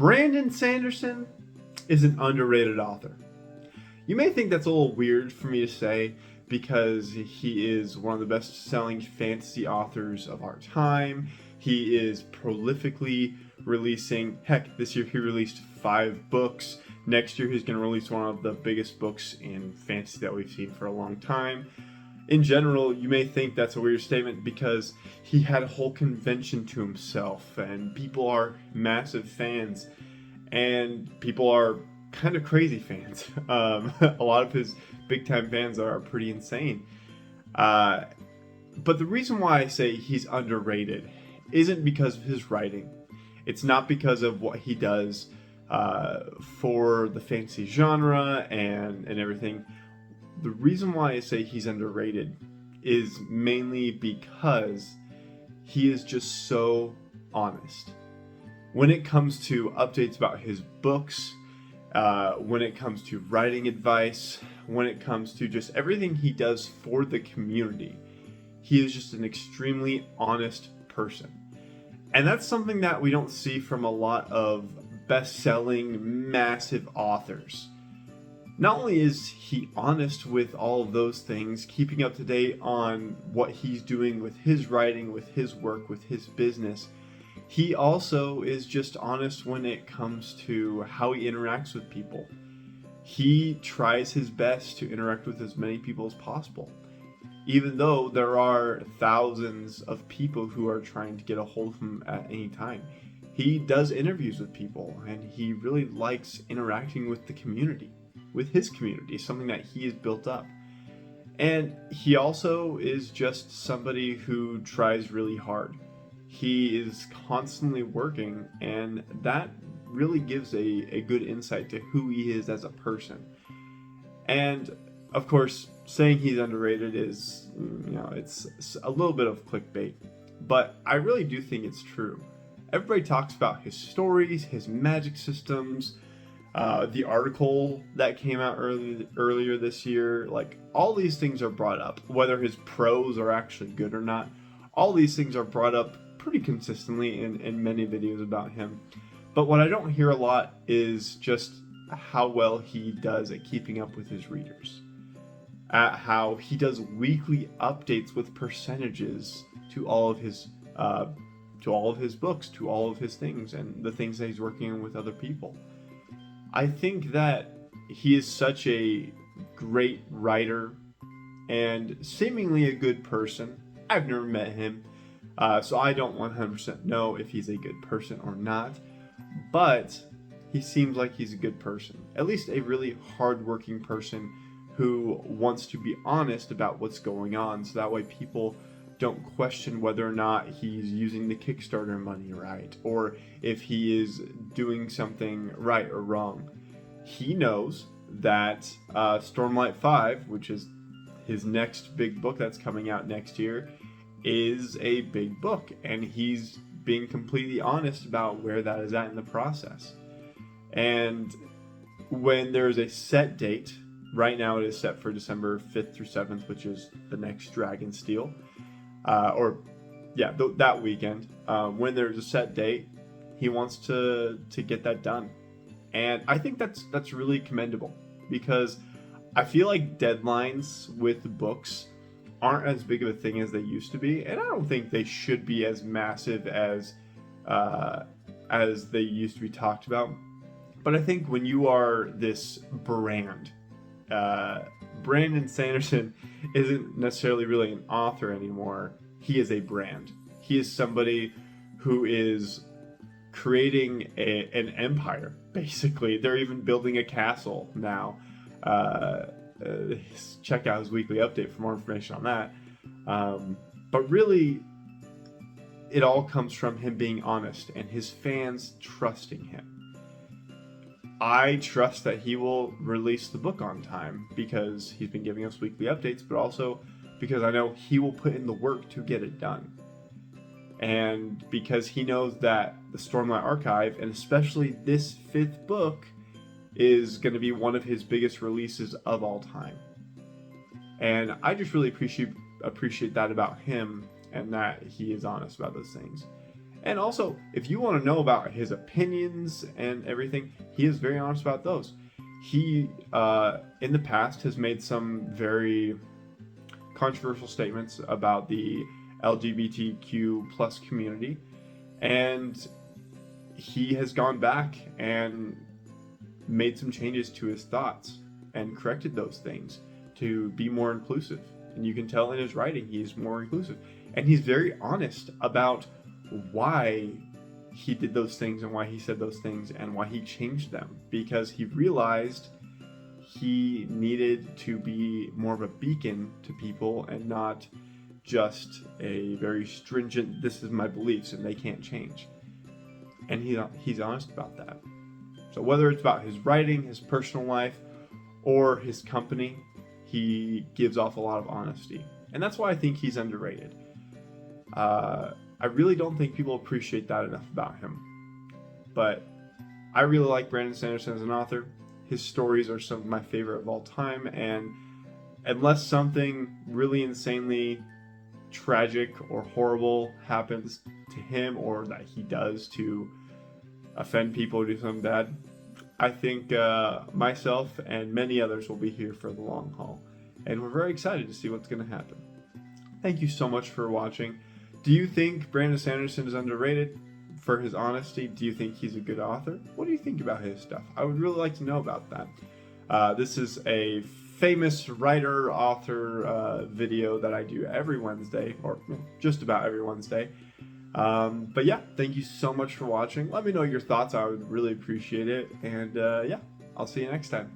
Brandon Sanderson is an underrated author. You may think that's a little weird for me to say because he is one of the best-selling fantasy authors of our time. He is prolifically releasing, heck, this year he released 5 books. Next year he's going to release one of the biggest books in fantasy that we've seen for a long time. In general, you may think that's a weird statement because he had a whole convention to himself and people are massive fans and people are kind of crazy fans. A lot of his big time fans are pretty insane. But the reason why I say he's underrated isn't because of his writing. It's not because of what he does for the fantasy genre and everything. The reason why I say he's underrated is mainly because he is just so honest. When it comes to updates about his books, when it comes to writing advice, when it comes to just everything he does for the community, he is just an extremely honest person. And that's something that we don't see from a lot of best-selling, massive authors. Not only is he honest with all of those things, keeping up to date on what he's doing with his writing, with his work, with his business, he also is just honest when it comes to how he interacts with people. He tries his best to interact with as many people as possible. Even though there are thousands of people who are trying to get a hold of him at any time. He does interviews with people and he really likes interacting with the community. With his community, something that he has built up. And he also is just somebody who tries really hard. He is constantly working, and that really gives a good insight to who he is as a person. And of course, saying he's underrated is, it's a little bit of clickbait, but I really do think it's true. Everybody talks about his stories, his magic systems, the article that came out earlier this year, like all these things are brought up. Whether his prose are actually good or not, all these things are brought up pretty consistently in many videos about him. But what I don't hear a lot is just how well he does at keeping up with his readers. At how he does weekly updates with percentages to all of his books, to all of his things, and the things that he's working on with other people. I think that he is such a great writer and seemingly a good person. I've never met him, so I don't 100% know if he's a good person or not, but he seems like he's a good person. At least a really hardworking person who wants to be honest about what's going on, so that way people don't question whether or not he's using the Kickstarter money right, or if he is doing something right or wrong. He knows that Stormlight 5, which is his next big book that's coming out next year, is a big book, and he's being completely honest about where that is at in the process. And when there's a set date, right now it is set for December 5th through 7th, which is the next Dragonsteel. That weekend, when there's a set date, he wants to get that done. And I think that's really commendable, because I feel like deadlines with books aren't as big of a thing as they used to be, and I don't think they should be as massive as they used to be talked about. But I think when you are this brand, Brandon Sanderson isn't necessarily really an author anymore. He is a brand. He is somebody who is creating an empire, basically. They're even building a castle now. Check out his weekly update for more information on that. But really, it all comes from him being honest and his fans trusting him. I trust that he will release the book on time because he's been giving us weekly updates, but also because I know he will put in the work to get it done. And because he knows that the Stormlight Archive, and especially this 5th book, is going to be one of his biggest releases of all time. And I just really appreciate that about him, and that he is honest about those things. And also, if you want to know about his opinions and everything, he is very honest about those. He, in the past, has made some very controversial statements about the LGBTQ plus community, and he has gone back and made some changes to his thoughts and corrected those things to be more inclusive. And you can tell in his writing he's more inclusive. And he's very honest about why he did those things and why he said those things and why he changed them, because he realized he needed to be more of a beacon to people and not just a very stringent, this is my beliefs and they can't change. And he's honest about that. So whether it's about his writing, his personal life, or his company, he gives off a lot of honesty. And that's why I think he's underrated. I really don't think people appreciate that enough about him. But I really like Brandon Sanderson as an author. His stories are some of my favorite of all time, and unless something really insanely tragic or horrible happens to him or that he does to offend people or do something bad, I think myself and many others will be here for the long haul. And we're very excited to see what's going to happen. Thank you so much for watching. Do you think Brandon Sanderson is underrated for his honesty? Do you think he's a good author? What do you think about his stuff? I would really like to know about that. This is a famous writer-author video that I do every Wednesday, or just about every Wednesday. But yeah, thank you so much for watching. Let me know your thoughts. I would really appreciate it. And yeah, I'll see you next time.